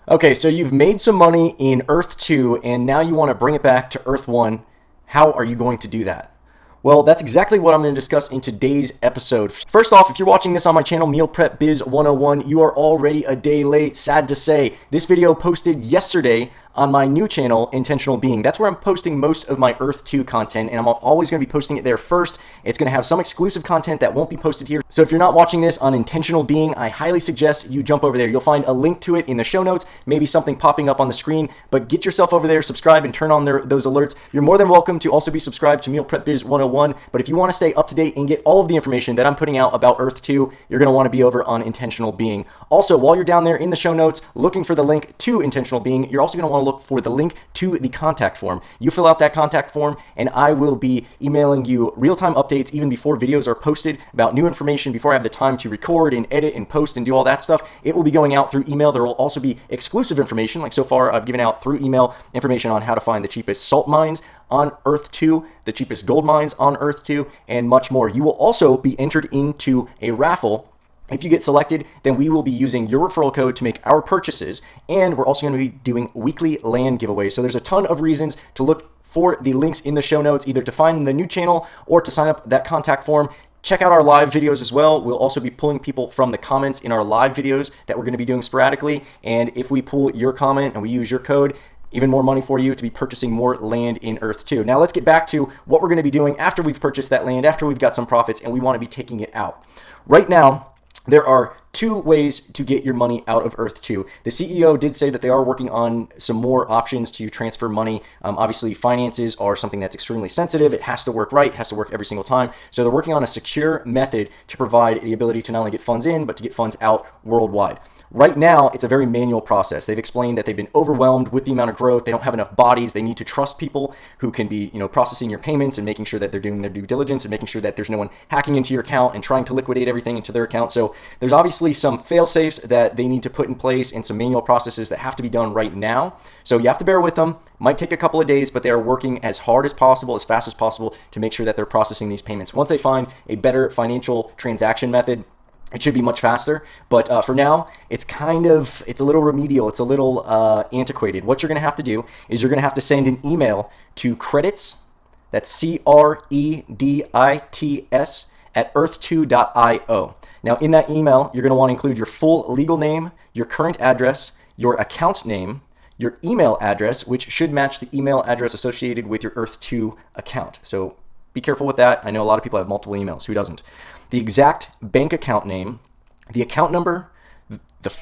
Okay, so you've made some money in Earth 2 and now you want to bring it back to Earth 1. How are you going to do that? Well, that's exactly what I'm going to discuss in today's episode. First off, if you're watching this on my channel, Meal Prep Biz 101, you are already a day late, sad to say. This video posted yesterday on my new channel, Intentional Being. That's where I'm posting most of my Earth 2 content, and I'm always going to be posting it there first. It's going to have some exclusive content that won't be posted here. So if you're not watching this on Intentional Being, I highly suggest you jump over there. You'll find a link to it in the show notes, maybe something popping up on the screen, but get yourself over there, subscribe, and turn on those alerts. You're more than welcome to also be subscribed to Meal Prep Biz 101, but if you want to stay up to date and get all of the information that I'm putting out about Earth 2, you're going to want to be over on Intentional Being. Also, while you're down there in the show notes looking for the link to Intentional Being, you're also going to want to look for the link to the contact form. You fill out that contact form and I will be emailing you real-time updates even before videos are posted about new information, before I have the time to record and edit and post and do all that stuff. It will be going out through email. There will also be exclusive information, like so far I've given out through email information on how to find the cheapest salt mines on Earth 2, the cheapest gold mines on Earth 2, and much more. You will also be entered into a raffle. If you get selected, then we will be using your referral code to make our purchases, and we're also going to be doing weekly land giveaways. So there's a ton of reasons to look for the links in the show notes, either to find the new channel or to sign up that contact form. Check out our live videos as well. We'll also be pulling people from the comments in our live videos that we're going to be doing sporadically, and if we pull your comment and we use your code, even more money for you to be purchasing more land in Earth 2. Now let's get back to what we're going to be doing after we've purchased that land, after we've got some profits, and we want to be taking it out. Right now, there are two ways to get your money out of Earth 2. The CEO did say that they are working on some more options to transfer money. Obviously, finances are something that's extremely sensitive. It has to work right, it has to work every single time. So they're working on a secure method to provide the ability to not only get funds in, but to get funds out worldwide. Right now, it's a very manual process. They've explained that they've been overwhelmed with the amount of growth. They don't have enough bodies. They need to trust people who can be, processing your payments and making sure that they're doing their due diligence and making sure that there's no one hacking into your account and trying to liquidate everything into their account. So there's obviously some fail-safes that they need to put in place and some manual processes that have to be done right now. So you have to bear with them. Might take a couple of days, but they are working as hard as possible, as fast as possible to make sure that they're processing these payments. Once they find a better financial transaction method, it should be much faster, but for now, it's a little remedial, it's a little antiquated. What you're going to have to do is you're going to have to send an email to credits, that's credits, at earth2.io. Now, in that email, you're going to want to include your full legal name, your current address, your account name, your email address, which should match the email address associated with your Earth2 account. So be careful with that. I know a lot of people have multiple emails. Who doesn't? The exact bank account name, the account number,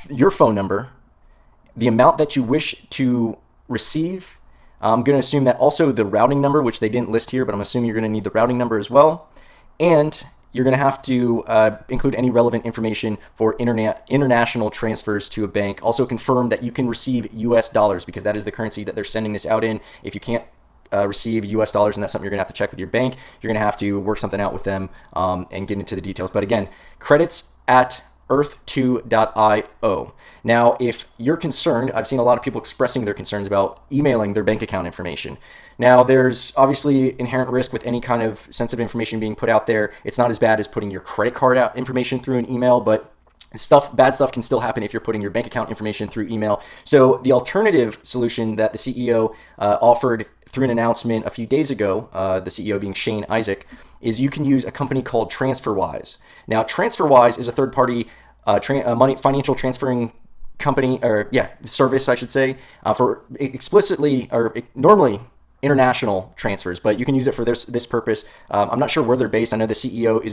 your phone number, the amount that you wish to receive. I'm going to assume that also the routing number, which they didn't list here, but I'm assuming you're going to need the routing number as well. And you're going to have to include any relevant information for international transfers to a bank. Also confirm that you can receive US dollars, because that is the currency that they're sending this out in. If you can't receive US dollars, and that's something you're gonna have to check with your bank, you're gonna have to work something out with them and get into the details. But again, credits at earth2.io. Now, if you're concerned, I've seen a lot of people expressing their concerns about emailing their bank account information. Now, there's obviously inherent risk with any kind of sensitive information being put out there. It's not as bad as putting your credit card out information through an email, but bad stuff can still happen if you're putting your bank account information through email. So the alternative solution that the CEO offered through an announcement a few days ago, the CEO being Shane Isaac, is you can use a company called TransferWise. Now, TransferWise is a third-party financial transferring company, or service, I should say, for explicitly or normally international transfers, but you can use it for this purpose. I'm not sure where they're based. I know the CEO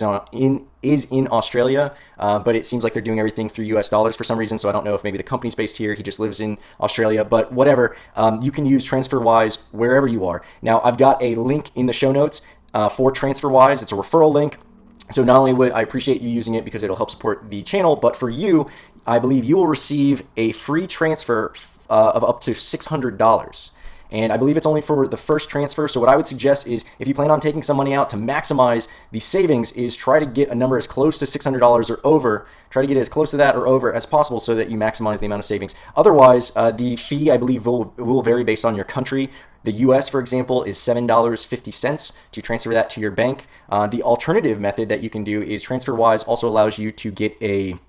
is in Australia, but it seems like they're doing everything through US dollars for some reason, so I don't know if maybe the company's based here, he just lives in Australia, but whatever. You can use TransferWise wherever you are. Now, I've got a link in the show notes for TransferWise. It's a referral link. So not only would I appreciate you using it because it'll help support the channel, but for you, I believe you will receive a free transfer of up to $600. And I believe it's only for the first transfer. So what I would suggest is, if you plan on taking some money out, to maximize the savings, is try to get a number as close to $600 or over. Try to get as close to that or over as possible so that you maximize the amount of savings. Otherwise, the fee, I believe, will vary based on your country. The US, for example, is $7.50 to transfer that to your bank. The alternative method that you can do is TransferWise also allows you to get a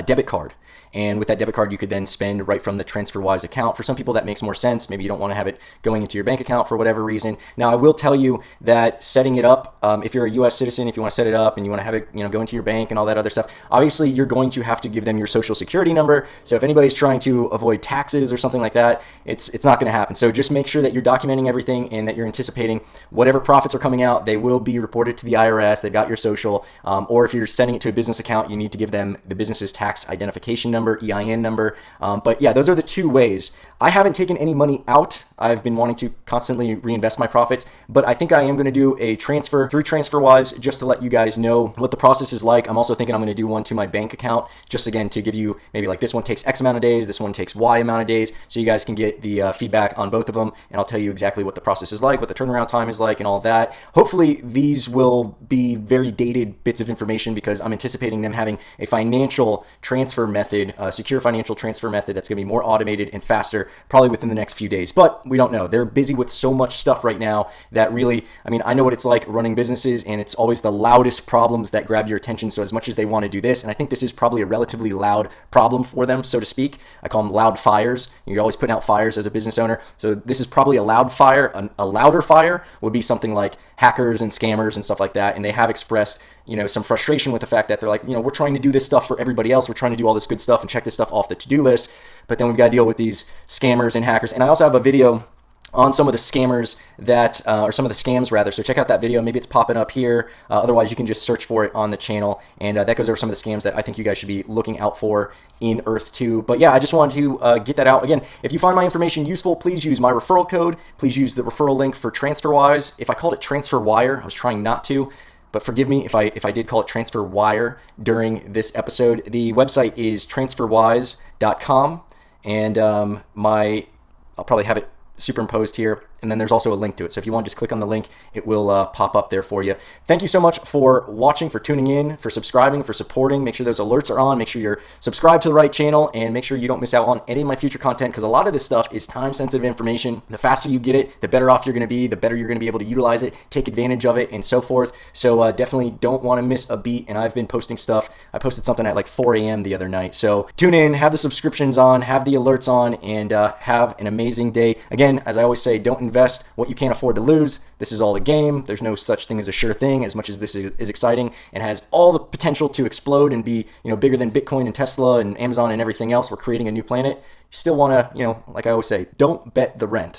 debit card. And with that debit card, you could then spend right from the TransferWise account. For some people, that makes more sense. Maybe you don't want to have it going into your bank account for whatever reason. Now, I will tell you that setting it up, if you're a U.S. citizen, if you want to set it up and you want to have it, go into your bank and all that other stuff, obviously you're going to have to give them your social security number. So if anybody's trying to avoid taxes or something like that, it's not going to happen. So just make sure that you're documenting everything and that you're anticipating whatever profits are coming out, they will be reported to the IRS. They've got your social, or if you're sending it to a business account, you need to give them the business's tax identification number, EIN number. But yeah, those are the two ways. I haven't taken any money out. I've been wanting to constantly reinvest my profits, but I think I am going to do a transfer through TransferWise just to let you guys know what the process is like. I'm also thinking I'm going to do one to my bank account, just again to give you maybe like this one takes X amount of days, this one takes Y amount of days, so you guys can get the feedback on both of them, and I'll tell you exactly what the process is like, what the turnaround time is like, and all that. Hopefully these will be very dated bits of information because I'm anticipating them having a financial transfer method, a secure financial transfer method that's going to be more automated and faster, probably within the next few days. But we don't know. They're busy with so much stuff right now that really, I know what it's like running businesses, and it's always the loudest problems that grab your attention. So as much as they want to do this, and I think this is probably a relatively loud problem for them, so to speak. I call them loud fires. You're always putting out fires as a business owner. So this is probably a loud fire. A louder fire would be something like hackers and scammers and stuff like that. And they have expressed, some frustration with the fact that they're like, we're trying to do this stuff for everybody else. We're trying to do all this good stuff and check this stuff off the to-do list. But then we've got to deal with these scammers and hackers. And I also have a video on some of the scammers that, or some of the scams rather. So check out that video. Maybe it's popping up here. Otherwise, you can just search for it on the channel. And that goes over some of the scams that I think you guys should be looking out for in Earth2. But yeah, I just wanted to get that out. Again, if you find my information useful, please use my referral code. Please use the referral link for TransferWise. If I called it TransferWire, I was trying not to. But forgive me if I did call it TransferWire during this episode. The website is transferwise.com. And I'll probably have it superimposed here, and then there's also a link to it. So if you want to just click on the link, it will pop up there for you. Thank you so much for watching, for tuning in, for subscribing, for supporting. Make sure those alerts are on. Make sure you're subscribed to the right channel, and make sure you don't miss out on any of my future content, because a lot of this stuff is time-sensitive information. The faster you get it, the better off you're going to be, the better you're going to be able to utilize it, take advantage of it, and so forth. So definitely don't want to miss a beat, and I've been posting stuff. I posted something at like 4 a.m. the other night. So tune in, have the subscriptions on, have the alerts on, and have an amazing day. Again, as I always say, don't invest what you can't afford to lose. This is all a game. There's no such thing as a sure thing, as much as this is exciting and has all the potential to explode and be, bigger than Bitcoin and Tesla and Amazon and everything else. We're creating a new planet. You still want to, like I always say, don't bet the rent.